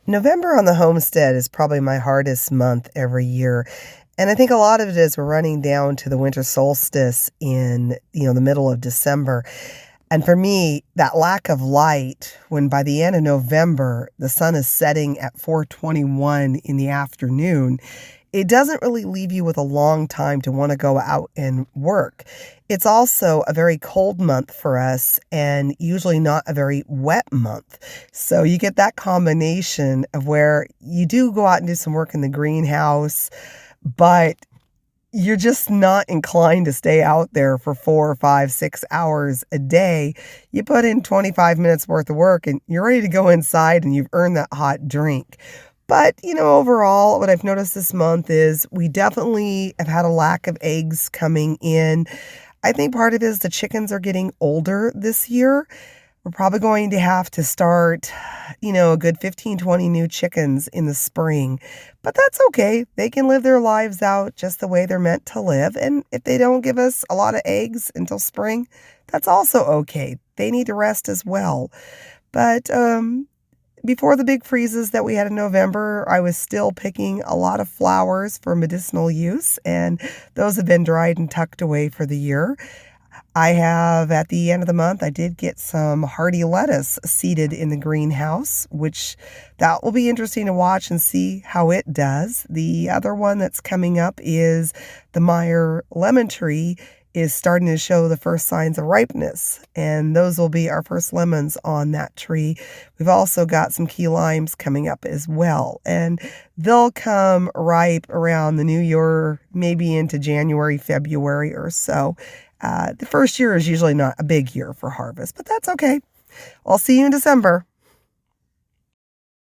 November on the homestead is probably my hardest month every year. And I think a lot of it is we're running down to the winter solstice in, the middle of December. And for me, that lack of light, when by the end of November, the sun is setting at 4:21 in the afternoon, it doesn't really leave you with a long time to want to go out and work. It's also a very cold month for us and usually not a very wet month. So you get that combination of where you do go out and do some work in the greenhouse, but you're just not inclined to stay out there for 4 or 5, 6 hours a day. You put in 25 minutes worth of work and you're ready to go inside and you've earned that hot drink. But, overall, what I've noticed this month is we definitely have had a lack of eggs coming in. I think part of it is the chickens are getting older this year. We're probably going to have to start, a good 15, 20 new chickens in the spring. But that's okay. They can live their lives out just the way they're meant to live. And if they don't give us a lot of eggs until spring, that's also okay. They need to rest as well. But before the big freezes that we had in November, I was still picking a lot of flowers for medicinal use, and those have been dried and tucked away for the year. I have, at the end of the month, I did get some hardy lettuce seeded in the greenhouse, which that will be interesting to watch and see how it does. The other one that's coming up is the Meyer lemon tree is starting to show the first signs of ripeness, and those will be our first lemons on that tree. We've also got some key limes coming up as well, and they'll come ripe around the new year, maybe into January, February or so. The first year is usually not a big year for harvest, but that's okay. I'll see you in December.